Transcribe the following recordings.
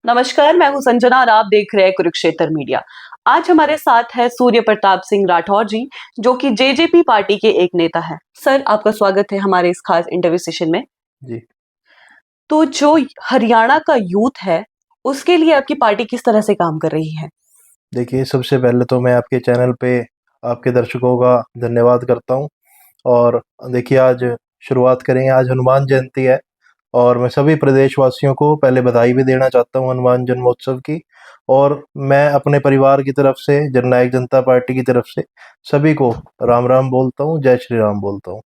नमस्कार, मैं हूं संजना और आप देख रहे हैं कुरुक्षेत्र मीडिया। आज हमारे साथ है सूर्य प्रताप सिंह राठौर जी, जो कि जेजेपी पार्टी के एक नेता हैं। सर, आपका स्वागत है हमारे इस खास इंटरव्यू सेशन में। जी। तो जो हरियाणा का यूथ है, उसके लिए आपकी पार्टी किस तरह से काम कर रही है? देखिए, सबसे पहले तो मैं आपके चैनल पे आपके दर्शकों का धन्यवाद करता हूँ। और देखिए, आज शुरुआत करेंगे। आज हनुमान जयंती है और मैं सभी प्रदेशवासियों को पहले बधाई भी देना चाहता हूँ हनुमान जन्मोत्सव की। और मैं अपने परिवार की तरफ से, जननायक जनता पार्टी की तरफ से सभी को राम राम बोलता हूँ, जय श्री राम बोलता हूँ।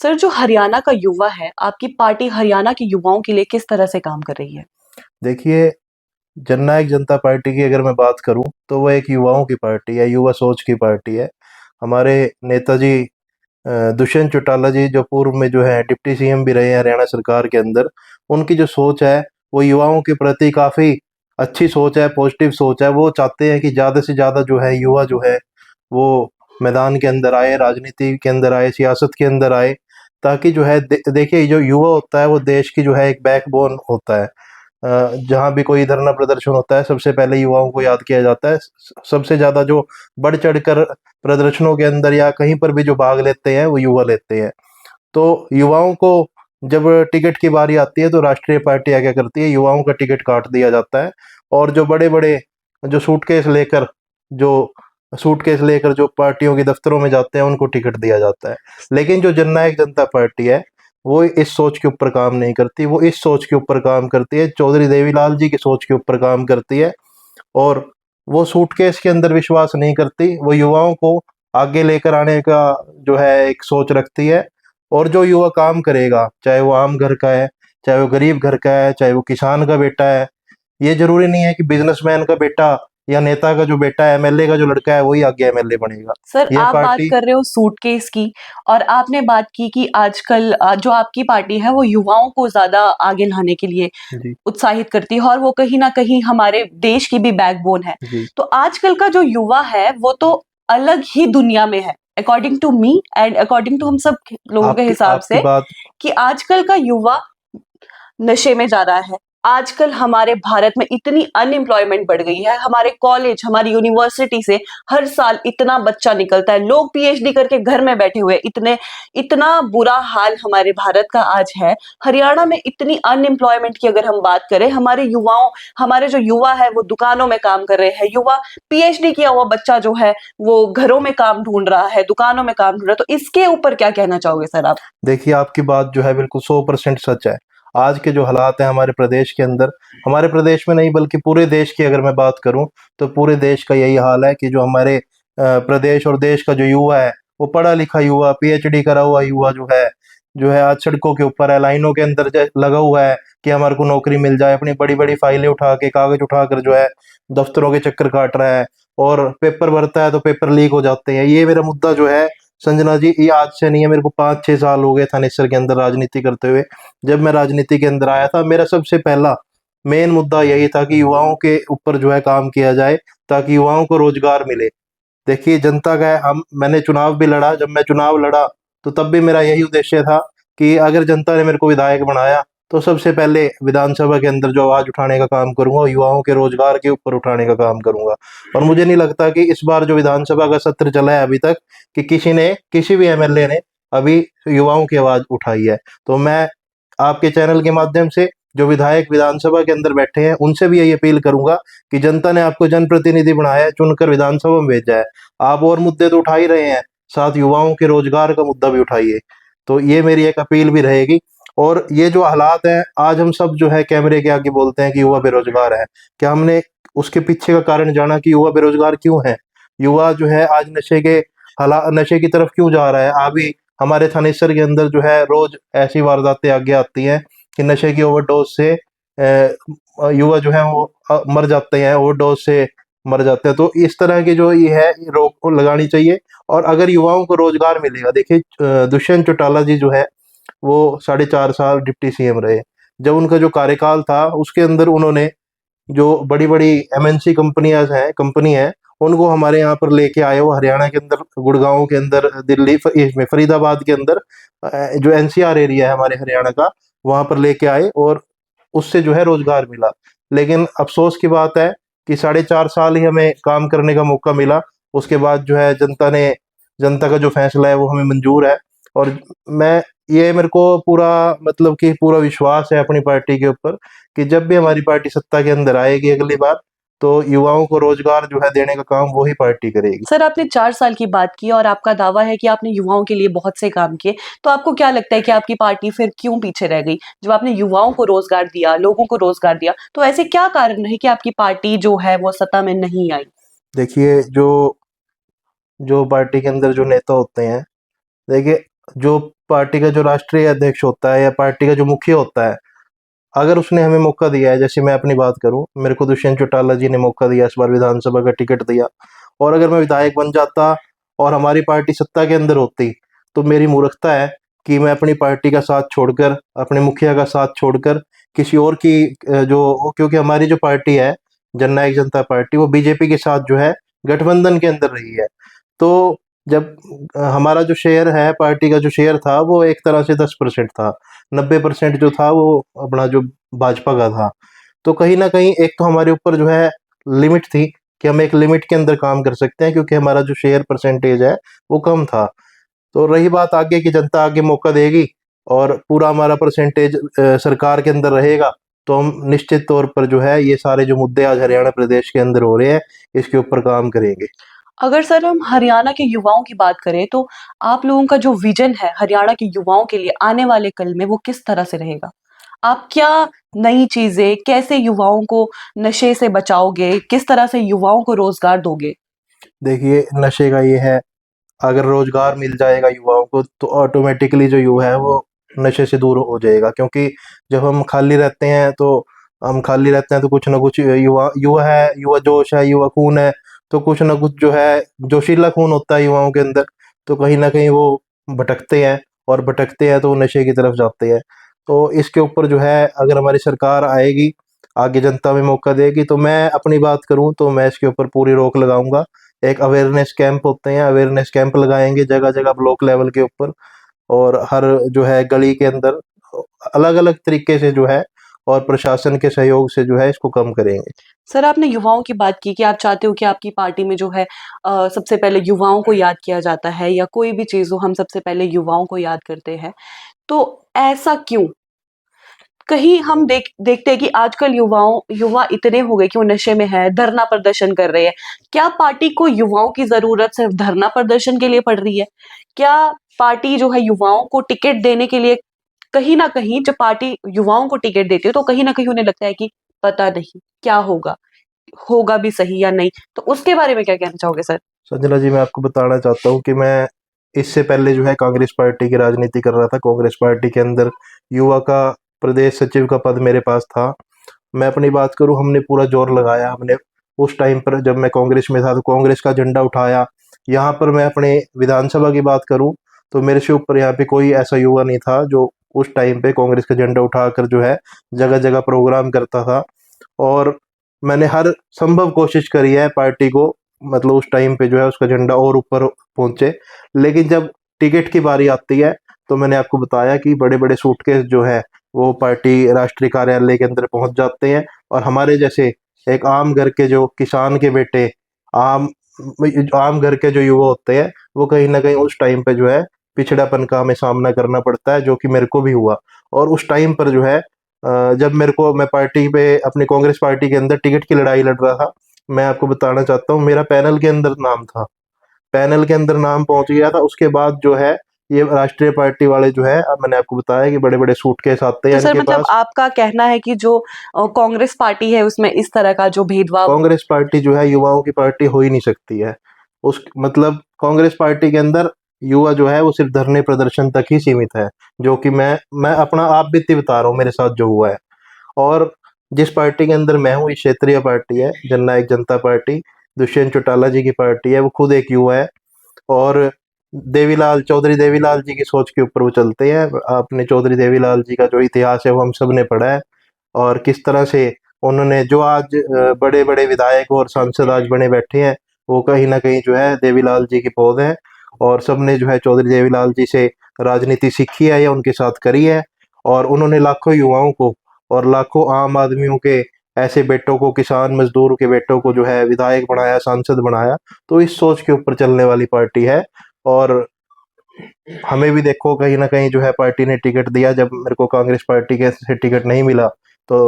सर, जो हरियाणा का युवा है, आपकी पार्टी हरियाणा के युवाओं के लिए किस तरह से काम कर रही है? देखिए, जननायक जनता पार्टी की अगर मैं बात करूं तो वो एक युवाओं की पार्टी है, युवा सोच की पार्टी है। हमारे नेताजी दुष्यंत चौटाला जी, जो पूर्व में जो है डिप्टी सीएम भी रहे हैं हरियाणा सरकार के अंदर, उनकी जो सोच है वो युवाओं के प्रति काफ़ी अच्छी सोच है, पॉजिटिव सोच है। वो चाहते हैं कि ज़्यादा से ज़्यादा जो है युवा जो है वो मैदान के अंदर आए, राजनीति के अंदर आए, सियासत के अंदर आए, ताकि जो है देखिए, जो युवा होता है वो देश की जो है एक बैकबोन होता है। जहाँ भी कोई धरना प्रदर्शन होता है, सबसे पहले युवाओं को याद किया जाता है। सबसे ज़्यादा जो बढ़ चढ़कर प्रदर्शनों के अंदर या कहीं पर भी जो भाग लेते हैं वो युवा लेते हैं। तो युवाओं को जब टिकट की बारी आती है तो राष्ट्रीय पार्टियाँ क्या करती है, युवाओं का टिकट काट दिया जाता है। और जो बड़े बड़े जो जो सूटकेस लेकर जो पार्टियों के दफ्तरों में जाते हैं उनको टिकट दिया जाता है। लेकिन जो जननायक जनता पार्टी है वो इस सोच के ऊपर काम नहीं करती, वो इस सोच के ऊपर काम करती है, चौधरी देवीलाल जी की सोच के ऊपर काम करती है। और वो सूटकेस के अंदर विश्वास नहीं करती, वो युवाओं को आगे लेकर आने का जो है एक सोच रखती है। और जो युवा काम करेगा, चाहे वो आम घर का है, चाहे वो गरीब घर का है, चाहे वो किसान का बेटा है, ये जरूरी नहीं है कि बिजनेसमैन का बेटा या नेता का जो बेटा है, एमएलए का जो लड़का है, वही आगे एमएलए बनेगा। सर, यह आप बात पार्टी। कर रहे हो सूटकेस की और आपने बात की कि आजकल जो आपकी पार्टी है वो युवाओं को ज़्यादा आगे लाने के लिए जी। उत्साहित करती है और वो कहीं न कहीं हमारे देश की भी बैकबोन है। जी। तो आजकल का जो युवा है वो तो अलग ही दुनिया में है, according to me and according to हम सब लोगों के आपकी हिसाब आपकी से, बात। कि आजकल का युवा नशे में जा रहा है। आजकल हमारे भारत में इतनी अनएम्प्लॉयमेंट बढ़ गई है, हमारे कॉलेज, हमारी यूनिवर्सिटी से हर साल इतना बच्चा निकलता है, लोग पीएचडी करके घर में बैठे हुए, इतना बुरा हाल हमारे भारत का आज है। हरियाणा में इतनी अनएम्प्लॉयमेंट की अगर हम बात करें, हमारे जो युवा है वो दुकानों में काम कर रहे हैं, युवा पीएचडी किया हुआ बच्चा जो है वो घरों में काम ढूंढ रहा है, दुकानों में काम ढूंढ रहा है। तो इसके ऊपर क्या कहना चाहोगे सर आप? देखिए, आपकी बात जो है बिल्कुल 100% सच है। आज के जो हालात हैं हमारे प्रदेश के अंदर, हमारे प्रदेश में नहीं बल्कि पूरे देश की अगर मैं बात करूं तो पूरे देश का यही हाल है कि जो हमारे प्रदेश और देश का जो युवा है, वो पढ़ा लिखा युवा, पीएचडी करा हुआ युवा जो है आज सड़कों के ऊपर है, लाइनों के अंदर लगा हुआ है कि हमारे को नौकरी मिल जाए। अपनी बड़ी बड़ी फाइलें उठा के, कागज उठाकर जो है दफ्तरों के चक्कर काट रहा है। और पेपर भरता है तो पेपर लीक हो जाते हैं। ये मेरा मुद्दा जो है संजना जी, ये आज से नहीं है, मेरे को 5-6 साल हो गए थानेसर के अंदर राजनीति करते हुए। जब मैं राजनीति के अंदर आया था, मेरा सबसे पहला मेन मुद्दा यही था कि युवाओं के ऊपर जो है काम किया जाए, ताकि युवाओं को रोजगार मिले। देखिए, जनता का है, हम मैंने चुनाव भी लड़ा। जब मैं चुनाव लड़ा तो तब भी मेरा यही उद्देश्य था कि अगर जनता ने मेरे को विधायक बनाया तो सबसे पहले विधानसभा के अंदर जो आवाज उठाने का काम करूंगा, युवाओं के रोजगार के ऊपर उठाने का काम करूंगा। और मुझे नहीं लगता कि इस बार जो विधानसभा का सत्र चला है अभी तक, कि किसी भी एमएलए ने अभी युवाओं की आवाज उठाई है। तो मैं आपके चैनल के माध्यम से जो विधायक विधानसभा के अंदर बैठे हैं उनसे भी यही अपील करूंगा कि जनता ने आपको जनप्रतिनिधि बनाया है, चुनकर विधानसभा में भेजा है। आप और मुद्दे तो उठा ही रहे हैं, साथ युवाओं के रोजगार का मुद्दा भी उठाइए। तो ये मेरी एक अपील भी रहेगी। और ये जो हालात हैं, आज हम सब जो है कैमरे के आगे बोलते हैं कि युवा बेरोजगार है। क्या हमने उसके पीछे का कारण जाना कि युवा बेरोजगार क्यों है? युवा जो है आज नशे की तरफ क्यों जा रहा है? अभी हमारे थानेसर के अंदर जो है रोज ऐसी वारदातें आगे आती हैं कि नशे की ओवरडोज से युवा जो है वो मर जाते हैं, ओवरडोज से मर जाते हैं। तो इस तरह की जो ये है, ये रोक लगानी चाहिए। और अगर युवाओं को रोजगार मिलेगा, देखिए दुष्यंत चौटाला जी जो है वो 4.5 साल डिप्टी सीएम रहे। जब उनका जो कार्यकाल था उसके अंदर उन्होंने जो बड़ी बड़ी एमएनसी कंपनी है, उनको हमारे यहाँ पर लेके आए। वो हरियाणा के अंदर, गुड़गांव के अंदर, दिल्ली इसमें फरीदाबाद के अंदर जो एनसीआर एरिया है हमारे हरियाणा का, वहाँ पर लेके आए। और उससे जो है रोजगार मिला। लेकिन अफसोस की बात है कि 4.5 साल ही हमें काम करने का मौका मिला। उसके बाद जो है जनता का जो फैसला है वो हमें मंजूर है। और मैं ये मेरे को पूरा मतलब कि पूरा विश्वास है अपनी पार्टी के ऊपर कि जब भी हमारी पार्टी सत्ता के अंदर आएगी अगली बार, तो युवाओं को रोजगार जो है देने का काम वही पार्टी करेगी। सर, आपने 4 साल की बात की और आपका दावा है कि आपने युवाओं के लिए बहुत से काम किए। तो आपको क्या लगता है कि आपकी पार्टी फिर क्यों पीछे रह गई? जब आपने युवाओं को रोज़गार दिया, लोगों को रोज़गार दिया, तो ऐसे क्या कारण रहे कि आपकी पार्टी जो है वो सत्ता में नहीं आई? देखिए, जो जो पार्टी के अंदर जो नेता होते हैं, देखिए, जो पार्टी का जो राष्ट्रीय अध्यक्ष होता है या पार्टी का जो मुखिया होता है, अगर उसने हमें मौका दिया है, जैसे मैं अपनी बात करूं, मेरे को दुष्यंत चौटाला जी ने मौका दिया, इस बार विधानसभा का टिकट दिया, और अगर मैं विधायक बन जाता और हमारी पार्टी सत्ता के अंदर होती, तो मेरी मूर्खता है कि मैं अपनी पार्टी का साथ छोड़कर, अपने मुखिया का साथ छोड़कर किसी और की क्योंकि हमारी जो पार्टी है, जननायक जनता पार्टी, वो बीजेपी के साथ जो है गठबंधन के अंदर रही है। तो जब हमारा जो शेयर है, पार्टी का जो शेयर था, वो एक तरह से 10% था। 90% जो था वो अपना जो भाजपा का था। तो कहीं न कहीं एक तो हमारे ऊपर जो है लिमिट थी कि हम एक लिमिट के अंदर काम कर सकते हैं, क्योंकि हमारा जो शेयर परसेंटेज है वो कम था। तो रही बात आगे की जनता आगे मौका देगी और पूरा हमारा परसेंटेज सरकार के अंदर रहेगा, तो हम निश्चित तौर पर जो है ये सारे जो मुद्दे आज हरियाणा प्रदेश के अंदर हो रहे हैं, इसके ऊपर काम करेंगे। अगर सर हम हरियाणा के युवाओं की बात करें, तो आप लोगों का जो विज़न है हरियाणा के युवाओं के लिए आने वाले कल में, वो किस तरह से रहेगा? आप क्या नई चीज़ें, कैसे युवाओं को नशे से बचाओगे? किस तरह से युवाओं को रोज़गार दोगे? देखिए, नशे का ये है, अगर रोजगार मिल जाएगा युवाओं को, तो ऑटोमेटिकली जो युवा है वो नशे से दूर हो जाएगा। क्योंकि जब हम खाली रहते हैं तो कुछ ना कुछ युवा युवा है, युवा जोश है, युवा खून है, तो कुछ ना कुछ जो है जोशीला खून होता है युवाओं के अंदर, तो कहीं ना कहीं वो भटकते हैं, और भटकते हैं तो वो नशे की तरफ जाते हैं। तो इसके ऊपर जो है अगर हमारी सरकार आएगी, आगे जनता में मौका देगी, तो मैं अपनी बात करूं तो मैं इसके ऊपर पूरी रोक लगाऊंगा। एक अवेयरनेस कैंप होते हैं, अवेयरनेस कैंप लगाएंगे जगह जगह ब्लॉक लेवल के ऊपर, और हर जो है गली के अंदर अलग अलग तरीके से जो है, और प्रशासन के सहयोग से जो है इसको कम करेंगे। सर, आपने युवाओं की बात की कि आप चाहते हो कि आपकी पार्टी में जो है सबसे पहले युवाओं को याद किया जाता है, या कोई भी चीज़ हो हम सबसे पहले युवाओं को याद करते हैं। तो ऐसा क्यों? कहीं हम देखते हैं कि आजकल युवा इतने हो गए कि वो नशे में है, धरना प्रदर्शन कर रहे हैं। क्या पार्टी को युवाओं की ज़रूरत सिर्फ़ धरना प्रदर्शन के लिए पड़ रही है? क्या पार्टी जो है युवाओं को टिकट देने के लिए, कहीं न कहीं जब पार्टी युवाओं को टिकट देती है, तो कहीं न कहीं उन्हें लगता है कि पता नहीं क्या होगा? होगा भी सही या नहीं? तो उसके बारे में क्या कहना चाहोगे सर? संजना जी, मैं आपको बताना चाहता हूँ कि मैं इससे पहले जो है कांग्रेस पार्टी की राजनीति कर रहा था। कांग्रेस पार्टी के अंदर युवा का प्रदेश सचिव का पद मेरे पास था। मैं अपनी बात करूं, हमने पूरा जोर लगाया। हमने उस टाइम पर जब मैं कांग्रेस में था तो कांग्रेस का झंडा उठाया। यहाँ पर मैं अपने विधानसभा की बात करूं तो मेरे से ऊपर यहाँ पे कोई ऐसा युवा नहीं था जो उस टाइम पे कांग्रेस का झंडा उठाकर जो है जगह जगह प्रोग्राम करता था। और मैंने हर संभव कोशिश करी है पार्टी को, मतलब उस टाइम पे जो है उसका झंडा और ऊपर पहुंचे। लेकिन जब टिकट की बारी आती है, तो मैंने आपको बताया कि बड़े बड़े सूटकेस जो है वो पार्टी राष्ट्रीय कार्यालय के अंदर पहुंच जाते हैं, और हमारे जैसे एक आम घर के जो किसान के बेटे, आम आम घर के जो युवा होते हैं, वो कहीं ना कहीं उस टाइम पे जो है पिछड़ापन का हमें सामना करना पड़ता है, जो कि मेरे को भी हुआ। और उस टाइम पर जो है जब मैं पार्टी पे अपनी कांग्रेस पार्टी के अंदर टिकट की लड़ाई लड़ रहा था, मैं आपको बताना चाहता हूँ मेरा पैनल के अंदर नाम था, पैनल के अंदर नाम पहुंच गया था। उसके बाद जो है ये राष्ट्रीय पार्टी वाले जो है, अब मैंने आपको बताया कि बड़े बड़े सूटकेस आते तो हैं सर इनके मतलब पास। आपका कहना है कि जो कांग्रेस पार्टी है उसमें इस तरह का जो भेदभाव। कांग्रेस पार्टी जो है युवाओं की पार्टी हो ही नहीं सकती है। उस मतलब कांग्रेस पार्टी के अंदर युवा जो है वो सिर्फ धरने प्रदर्शन तक ही सीमित है, जो कि मैं अपना आप बीती बता रहा हूँ मेरे साथ जो हुआ है। और जिस पार्टी के अंदर मैं हूँ, ये क्षेत्रीय पार्टी है, जननायक जनता पार्टी, दुष्यंत चौटाला जी की पार्टी है। वो खुद एक युवा है, और चौधरी देवीलाल जी की सोच के ऊपर वो चलते हैं। आपने चौधरी देवीलाल जी का जो इतिहास है वो हम सब ने पढ़ा है, और किस तरह से उन्होंने जो आज बड़े बड़े विधायक और सांसद आज बने बैठे हैं, वो कहीं ना कहीं जो है देवीलाल जी की पौध है। और सबने जो है चौधरी देवीलाल जी से राजनीति सीखी है या उनके साथ करी है, और उन्होंने लाखों युवाओं को और लाखों आम आदमियों के ऐसे बेटों को, किसान मजदूर के बेटों को जो है विधायक बनाया, सांसद बनाया। तो इस सोच के ऊपर चलने वाली पार्टी है। और हमें भी देखो कहीं ना कहीं जो है पार्टी ने टिकट दिया। जब मेरे को कांग्रेस पार्टी के से टिकट नहीं मिला तो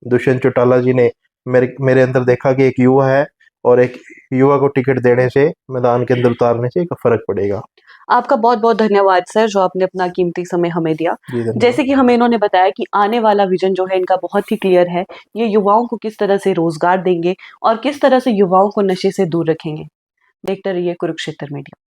दुष्यंत चौटाला जी ने मेरे मेरे अंदर देखा कि एक युवा है, और एक युवा को टिकट देने से, मैदान के अंदर उतारने से एक फर्क पड़ेगा। आपका बहुत बहुत धन्यवाद सर, जो आपने अपना कीमती समय हमें दिया। जी धन्यवाद। जैसे कि हमें इन्होंने बताया कि आने वाला विजन जो है इनका बहुत ही क्लियर है। ये युवाओं को किस तरह से रोजगार देंगे और किस तरह से युवाओं को नशे से दूर रखेंगे। देखते रहिए कुरुक्षेत्र मीडिया।